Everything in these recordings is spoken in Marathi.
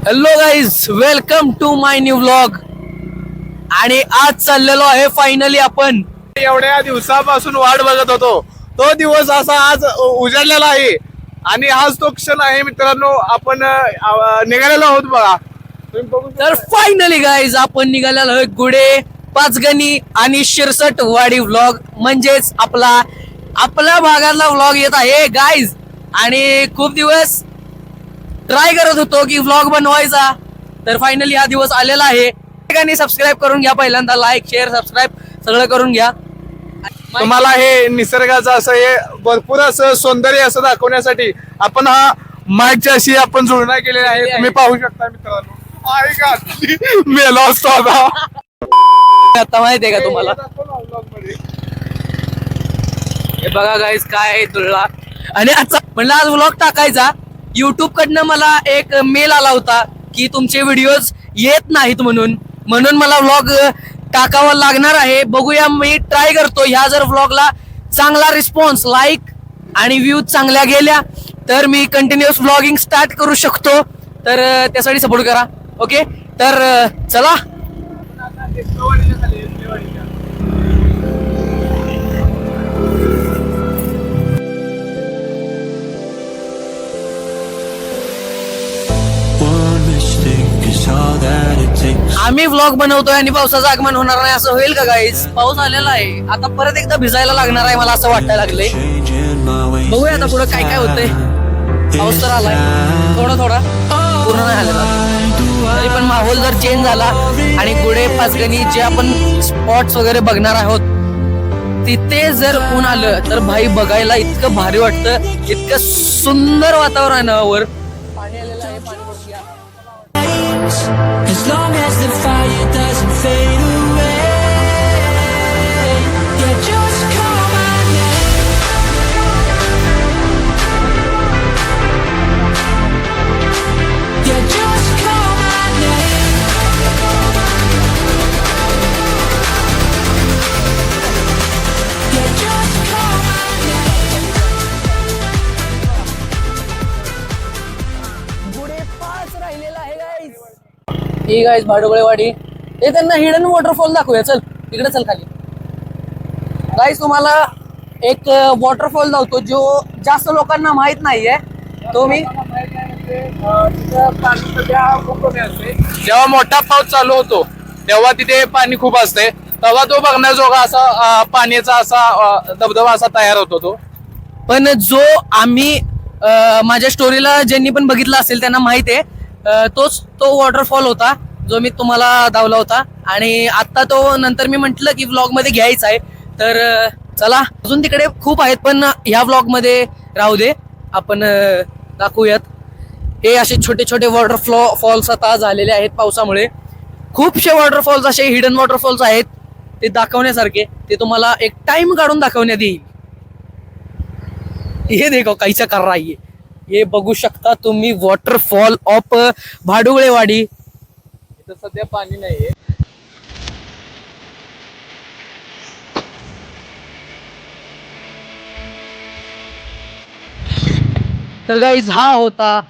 Hello guys, welcome to my new vlog. आणि आज चाललेलो आहे फायनली आपण. एवढ्या दिवसापासून वाट बघत होतो. तो दिवस असा आज उजाडलेला आहे आणि आज तो क्षण आहे मित्रांनो. आपण निघालेलो आहोत बघा. तर फायनली गाईज आपण निघालेलो आहे गुडे, पाचगणी आणि शिरसट वाडी व्लॉग, म्हणजेच आपल्या भागातला व्लॉग येत आहे गाईज. आणि खूप दिवस ट्राय करत होतो की व्लॉग बनवायचा, तर फायनली हा दिवस आलेला आहे. ठिकाणी सबस्क्राईब करून घ्या, पहिल्यांदा लाईक शेअर सबस्क्राईब सगळं करून घ्या. तुम्हाला हे निसर्गाचं असं हे भरपूर असं सौंदर्य असं दाखवण्यासाठी आपण हा माईकच्या अशी आपण जुळणा केलेला आहे. तुम्ही पाहू शकता मित्रांनो. मेलो असतो आता माहितीये का तुम्हाला? हे बघा गाईज काय आहे तुला. आणि आता म्हणलं आज व्लॉग टाकायचा. युट्यूब कडनं मला एक मेल आला होता की तुमचे व्हिडिओज येत नाहीत म्हणून मला व्लॉग टाकावा लागणार आहे. बघूया, मी ट्राय करतो. ह्या जर व्लॉगला चांगला रिस्पॉन्स, लाईक आणि व्ह्यूज चांगल्या गेल्या तर मी कंटिन्युअस व्लॉगिंग स्टार्ट करू शकतो. तर त्यासाठी सपोर्ट करा. ओके, तर चला. आम्ही व्लॉग बनवतोय आणि पावसाचं आगमन होणार नाही असं होईल का गाईज? पाऊस आलेला आहे, आता परत एकदा भिजायला लागणार आहे मला असं वाटायला लागले. बघूया आता पुढे काय काय होतंय. पाऊस तर आलाय थोडा थोडा, पूर्ण नाही आलेला तरी पण माहोल जर चेंज झाला आणि गुडे पाचगणी जे आपण स्पॉट्स वगैरे बघणार आहोत तिथे जर ऊन आलं तर भाई बघायला इतकं भारी वाटतं. इतकं सुंदर वातावरणावर पाणी आलेलं आहे. पाणी बघूया. As long as the fire doesn't fade away, yeah, just call my name. Yeah, just call my name. Yeah, just call my name. गुडे पाच राहिलेला आहे गाईज. ही गाईज भाडोगळेवाडी. हे त्यांना हिडन वॉटरफॉल दाखवूया. चल इकडे चल खाली. गाईज तुम्हाला एक वॉटरफॉल दाखवतो जो जास्त लोकांना माहित नाहीये. तो मी जेव्हा मोठा पाऊस चालू होतो तेव्हा तिथे पाणी खूप असते, तेव्हा तो बघण्याजोगा असा पाण्याचा असा धबधबा असा तयार होतो तो. पण जो आम्ही माझ्या स्टोरीला ज्यांनी पण बघितला असेल त्यांना माहित आहे, तोच तो वॉटरफॉल होता जो मी तुम्हाला दावला होता. आणि आता तो नंतर मी म्हंटल की व्लॉग मध्ये घ्यायचा आहे. तर चला, अजून तिकडे खूप आहेत पण ह्या व्लॉग मध्ये राहू दे, आपण दाखवूयात. हे असे छोटे छोटे वॉटरफॉल्स आता झालेले आहेत पावसामुळे. खूपशे वॉटरफॉल्स असे हिडन वॉटरफॉल्स आहेत, ते दाखवण्यासारखे. ते तुम्हाला एक टाइम काढून दाखवण्यात येईल. हे देखो कैसा कर रहा है ये बघू शकता तुम्ही वॉटरफॉल ऑफ भाडुगळेवाडी. इथं सध्या पाणी नाहीये. तर गाईज हा होता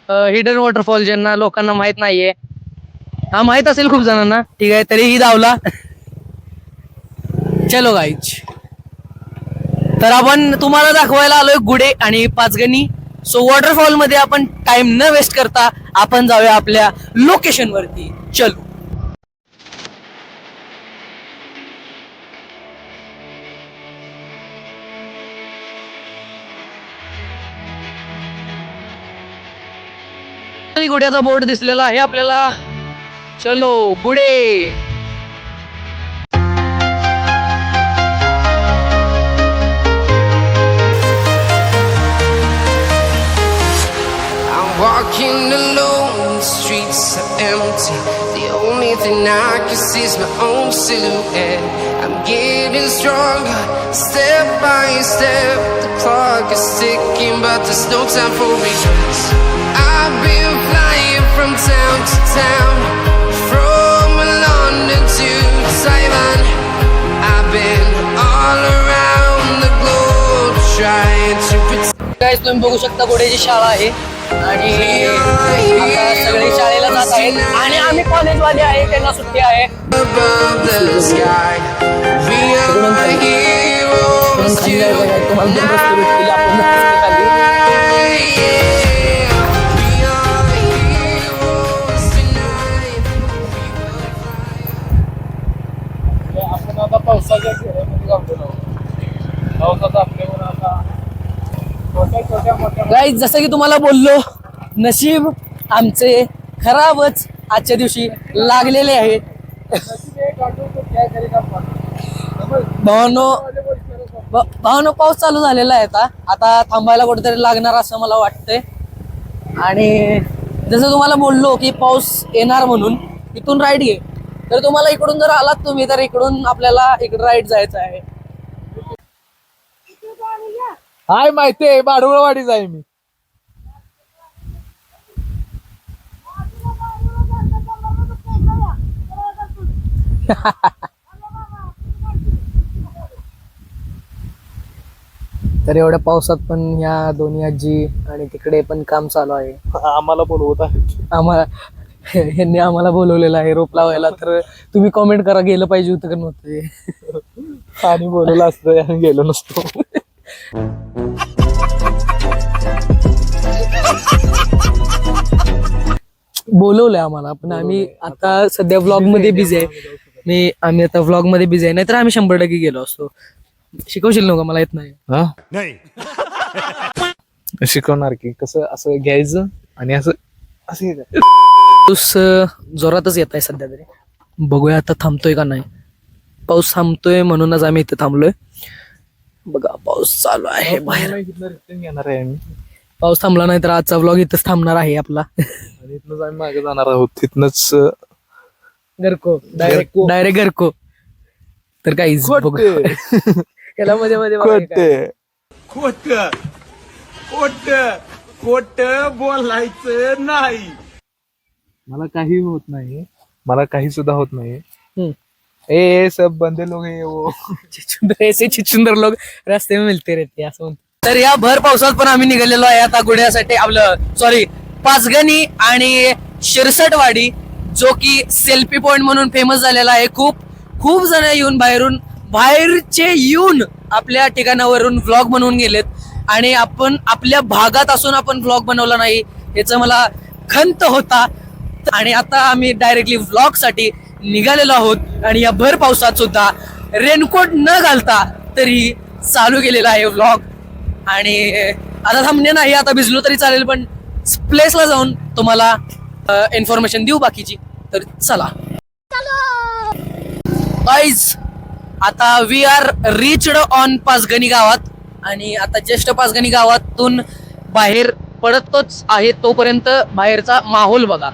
हिडन वॉटरफॉल. ज्यांना लोकांना माहित नाहीये, हा माहित असेल खूप जणांना, ठीक आहे, तरीही धावला. चलो गाईज, तर आपण तुम्हाला दाखवायला आलोय गुडे आणि पाचगणी. सो वॉटरफॉल मध्ये आपण टाइम न वेस्ट करता आपण जाऊया आपल्या लोकेशन वरती. चलो. गुड्याचा बोर्ड दिसलेला आहे आपल्याला. चलो गुडे. Walking alone, the streets are empty. The only thing I can see is my own silhouette. I'm getting stronger, step by step. The clock is ticking, but there's no time for regrets. I've been flying from town to town, from London to Taiwan. I've been all around the globe trying to pretend. Guys तुम्ही बघू शकता गुडेची शाळा आहे. आणि आता सगळे शाळेला जात आहेत आणि आम्ही कॉलेजवाले आहे, त्यांना सुट्टी आहे. above the sky. We are heroes tonight. तुम्हाला दोन रस्ते भेटतील, आपण रस्ते खाली. Yeah, we are heroes tonight. आपण आता पावसाच्या घेऱ्यामध्ये गावलेलो आहोत. पावसाचा आपल्यावर आता छोट्या मोठ्या गाईज जसं की तुम्हाला बोललो, नशीब आमचे खराबच आजच्या दिवशी लागलेले आहेत. भावानो पाऊस चालू झालेला आहे. आता थांबायला कुठेतरी लागणार असं मला वाटतंय. आणि जसं तुम्हाला बोललो की पाऊस येणार म्हणून इथून राईट घे, तर तुम्हाला इकडून जर आलात तुम्ही तर इकडून आपल्याला इकडे राईट जायचं आहे. हाय माहिती आहे, बाडवळवाडीच आहे मी. तर एवढ्या पावसात पण ह्या दोन्ही आजी आणि तिकडे पण काम चालू आहे. आम्हाला बोलवत आहे. आम्हाला ह्यांनी आम्हाला बोलवलेलं आहे रोप लावायला. तर तुम्ही कॉमेंट करा, गेलं पाहिजे होतं का नव्हतं. आणि बोलवलं असतं आणि गेलो नसतो. बोलवलंय आम्हाला, पण आम्ही आता सध्या व्लॉग मध्ये बिझी आहे. आम्ही आता व्लॉग मध्ये बिझी आहे, नाहीतर आम्ही 100% गेलो असतो. शिकवशील नव्हतं, मला येत नाही. शिकवणार की कसं असं घ्यायचं आणि असं असं घ्यायचं. पाऊस जोरातच येत आहे सध्या तरी. बघूया आता थांबतोय का नाही. पाऊस थांबतोय म्हणूनच आम्ही इथे थांबलोय. बघा पाऊस चालू आहे बाहेर. घेणार आहे आम्ही पाऊस थांबला नाही तर आजचा व्लॉग इथंच थांबणार आहे आपला. आणि इथनच आम्ही मागे जाणार आहोत. तिथनच घरको डायरेक्ट घरको. तर काहीच बघू त्याला मध्ये मध्ये बघायला काय. खोट बोलायचं नाही. मला काही होत नाही, मला काही सुद्धा होत नाही. हम्म. ए सब बंदे लोग हैं वो. ऐसे चिचुंदर लोग रस्ते में मिलते रहते हैं, असं म्हणतो. तर या भर पावसात पण आम्ही निघालेलो आहे आता गुड्यासाठी. आपलं सॉरी, पाचगणी आणि शिरसटवाडी, जो की सेल्फी पॉइंट म्हणून फेमस झालेला आहे. खूप जण येऊन बाहेरचे येऊन आपल्या ठिकाणावरून व्लॉग बनवून गेलेत. आणि आपण आपल्या भागात असून आपण व्लॉग बनवला नाही याचा मला खंत होता. आणि आता आम्ही डायरेक्टली व्लॉग साठी निघालेलो आहोत. आणि या भर पावसात सुद्धा रेनकोट न घालता तरी चालू केलेला आहे व्लॉग. आणि आता थांबणे नाही, आता भिजलो तरी चालेल, पण प्लेसला जाऊन तुम्हाला इन्फॉर्मेशन देऊ बाकीची. तर चला गाईज, आता we are reached on Panchgani गावात. आणि आता जस्ट पाचगणी गावातून बाहेर पडतच आहे, तोपर्यंत बाहेरचा माहोल बघा.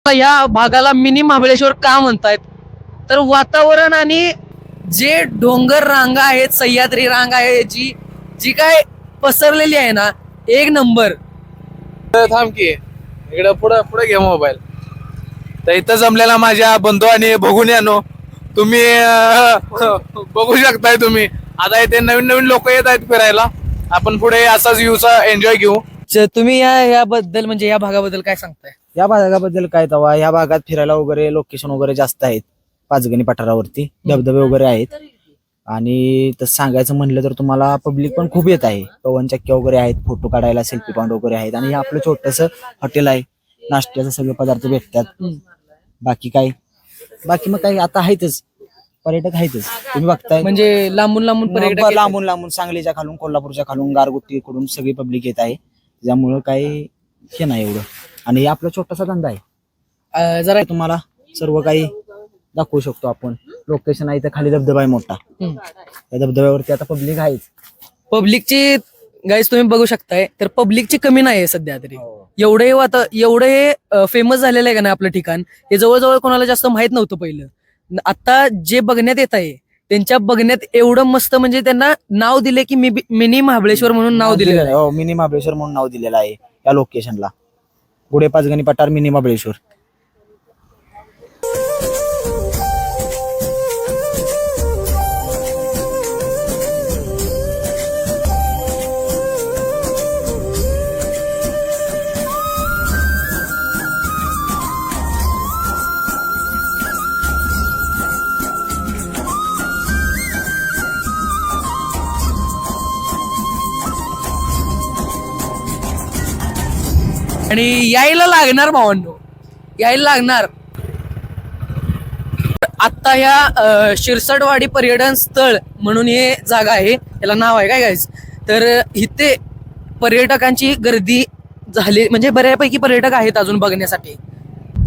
या भागाला मिनी महाबळेश्वर का म्हणतायत, तर वातावरण आणि जे डोंगर रांगा आहेत, सह्याद्री रांग आहे, जी काय पसरलेली आहे ना, एक नंबर. थांब की इकडे पुढे घे मोबाईल. तर इथं जमलेला माझ्या बंधू आणि बघून यानो, तुम्ही बघू शकताय. तुम्ही आता इथे नवीन नवीन लोक येत आहेत फिरायला. आपण पुढे असाच व्ह्यूचा एन्जॉय घेऊ. तुम्ही याबद्दल म्हणजे या भागाबद्दल काय सांगताय? या भागाबद्दल काय तवा या भागात फिरायला वगैरे लोकेशन वगैरे जास्त आहेत. पाचगणी पठारावरती धबधबे वगैरे आहेत. आणि तसं सांगायचं म्हणलं तर तुम्हाला पब्लिक पण खूप येत आहे. पवन चक्क्या वगैरे आहेत, फोटो काढायला सेल्फी पॉइंट वगैरे आहेत. आणि हे आपलं छोटस हॉटेल आहे, नाश्त्याचे सगळे पदार्थ भेटतात. बाकी मग काही आता आहेतच, पर्यटक आहेतच. तुम्ही बघताय म्हणजे लांबून पर्यटक येतात. लांबून सांगलीच्या खालून, कोल्हापूरच्या खालून, गारगोटीकडून सगळी पब्लिक येत आहे. त्यामुळं काही हे नाही एवढं. आणि हे आपला छोटासा धंदा आहे. जरा तुम्हाला सर्व काही दाखवू शकतो आपण. लोकेशन आहे, तर खाली धबधबा आहे मोठा. त्या धबधब्यावरती आता पब्लिक आहेच. पब्लिकची गाईज तुम्ही बघू शकताय, तर पब्लिकची कमी नाही आहे सध्या तरी. एवढं हे फेमस झालेलं आहे का नाही आपलं ठिकाण, हे जवळजवळ कोणाला जास्त माहित नव्हतं पहिलं. आता जे बघण्यात येत आहे त्यांच्या बघण्यात एवढं मस्त, म्हणजे त्यांना नाव दिले की मिनी महाबळेश्वर म्हणून नाव दिलेलं आहे. हो, मिनी महाबळेश्वर म्हणून नाव दिलेलं आहे या लोकेशनला. गुढे पाचगणी पठार मिनी महाबळेश्वर. आणि यायला लागणार भावांनो, यायला लागणार. आता ह्या शिरसटवाडी पर्यटन स्थळ म्हणून हे जागा आहे, त्याला नाव आहे काय गाईज. तर इथे पर्यटकांची गर्दी झाली, म्हणजे बऱ्यापैकी पर्यटक आहेत अजून बघण्यासाठी.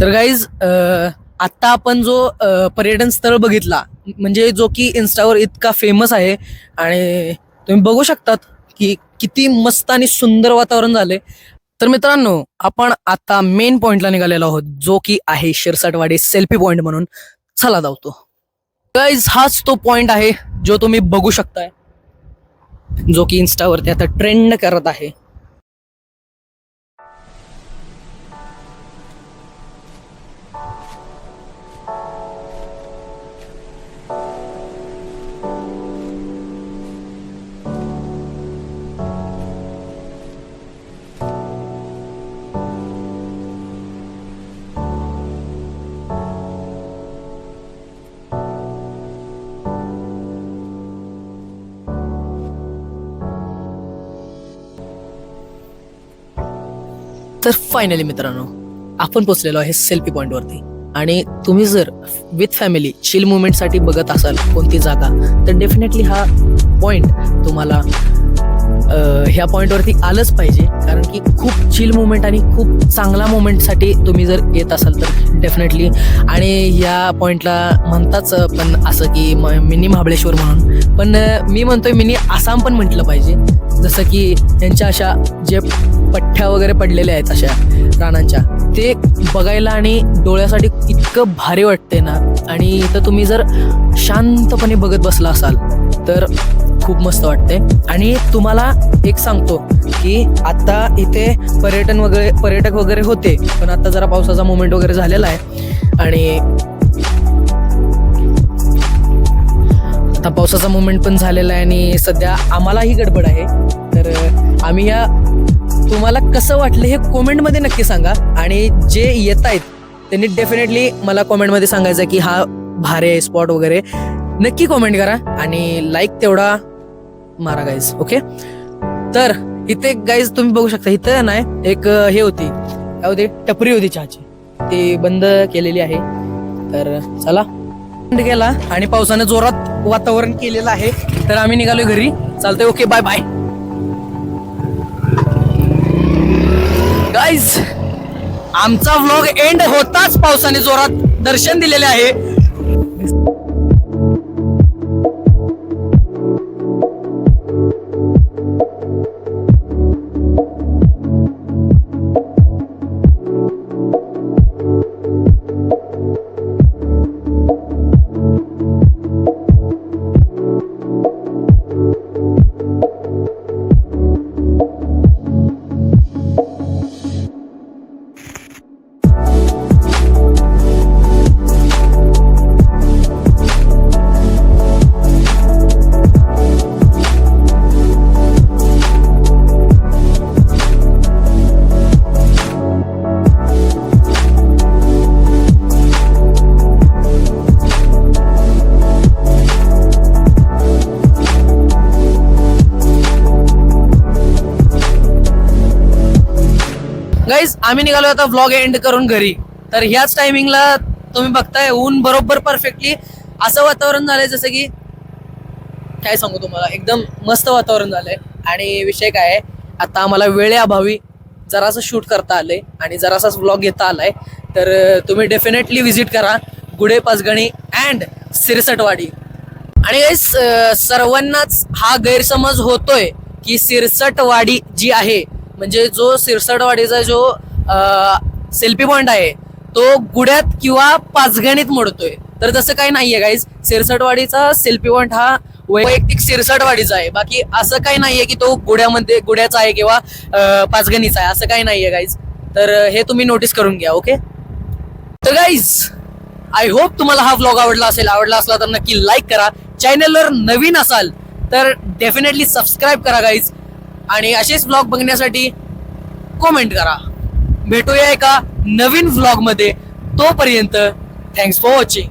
तर गाईज आता आपण जो पर्यटन स्थळ बघितला, म्हणजे जो की इन्स्टावर इतका फेमस आहे, आणि तुम्ही बघू शकतात की किती मस्त आणि सुंदर वातावरण झाले. तर मित्रांनो, आपण आता मेन पॉइंटला निघालेलो आहोत, जो की आहे शिरसटवाडी सेल्फी पॉइंट म्हणून. चला जाऊतो गाईज. हाच तो पॉइंट आहे जो तुम्ही बघू शकताय, जो की इन्स्टावरती आता ट्रेंड करत आहे. तर फायनली मित्रांनो, आपण पोचलेलो आहे सेल्फी पॉइंट वरती. आणि तुम्ही जर विथ फॅमिली चिल मुवमेंटसाठी बघत असाल कोणती जागा, तर डेफिनेटली हा पॉइंट तुम्हाला ह्या पॉइंटवरती आलंच पाहिजे, कारण की खूप चिल मुवमेंट आणि खूप चांगला मुवमेंटसाठी तुम्ही जर येत असाल तर डेफिनेटली. आणि या पॉइंटला म्हणताच पण असं की मिनी महाबळेश्वर म्हणून, पण मी म्हणतोय मिनी आसाम पण म्हटलं पाहिजे, जसं की यांच्या अशा जे पठ्ठ्या वगैरे पडलेल्या आहेत अशा रानांच्या, ते बघायला आणि डोळ्यासाठी इतकं भारी वाटते ना. आणि इथं तुम्ही जर शांतपणे बघत बसला असाल तर खूप मस्त वाटते. आणि तुम्हाला एक सांगतो की आता इथे पर्यटक वगैरे होते, पण आता जरा पावसाचा मोमेंट वगैरे झालेला आहे, आणि आता पावसाचा मोमेंट पण झालेला आहे, आणि सध्या आम्हालाही गडबड आहे. तर आम्ही या तुम्हाला कसं वाटलं हे कॉमेंटमध्ये नक्की सांगा. आणि जे येत आहेत त्यांनी डेफिनेटली मला कॉमेंटमध्ये सांगायचं की हा भारी आहे स्पॉट वगैरे, नक्की कॉमेंट करा आणि लाईक तेवढा मारा गाईज. ओके. तर इथे गाईज तुम्ही बघू शकता, इथं नाही एक हे होती, काय होती, टपरी होती चहाची, ती बंद केलेली आहे. तर चला गेला, आणि पावसानं जोरात वातावरण केलेलं आहे, तर आम्ही निघालोय घरी. चालतंय, ओके, बाय बाय गाईज. आमचा व्लॉग एंड होताच पावसाने जोरात दर्शन दिलेले आहे. गाईज आम्ही निघालो आता व्लॉग एंड करून घरी. तर ह्याच टायमिंगला तुम्ही बघताय ऊन बरोबर परफेक्टली असं वातावरण झालंय जसं की काय सांगू तुम्हाला, एकदम मस्त वातावरण झालंय. आणि विषय काय आहे, आता आम्हाला वेळेअभावी जरासं शूट करता आलंय आणि जरासाच व्लॉग घेता आलाय. तर तुम्ही डेफिनेटली व्हिजिट करा गुढे पाचगणी अँड सिरसटवाडी. आणि सर्वांनाच हा गैरसमज होतोय की सिरसटवाडी जी आहे म्हणजे जो सिरसटवाडीचा जो सेल्फी पॉइंट आहे तो गुड्यात किंवा पाचगणीत मोडतोय, तर तसं काही नाहीये गाईज. सिरसटवाडीचा सेल्फी पॉइंट हा वैयक्तिक सिरसटवाडीचा आहे. बाकी असं काही नाहीये की तो गुड्याचा आहे किंवा पाचगणीचा आहे, असं काही नाहीये गाईज. तर हे तुम्ही नोटीस करून घ्या. ओके, तर गाईज आय होप तुम्हाला हा व्लॉग आवडला असेल. आवडला असला तर नक्की लाईक करा. चॅनलवर नवीन असाल तर डेफिनेटली सबस्क्राईब करा गाईज. आणि असेच व्लॉग बघण्यासाठी कॉमेंट करा. भेटूया एका नवीन व्लॉग मध्ये. तोपर्यंत थँक्स फॉर वॉचिंग.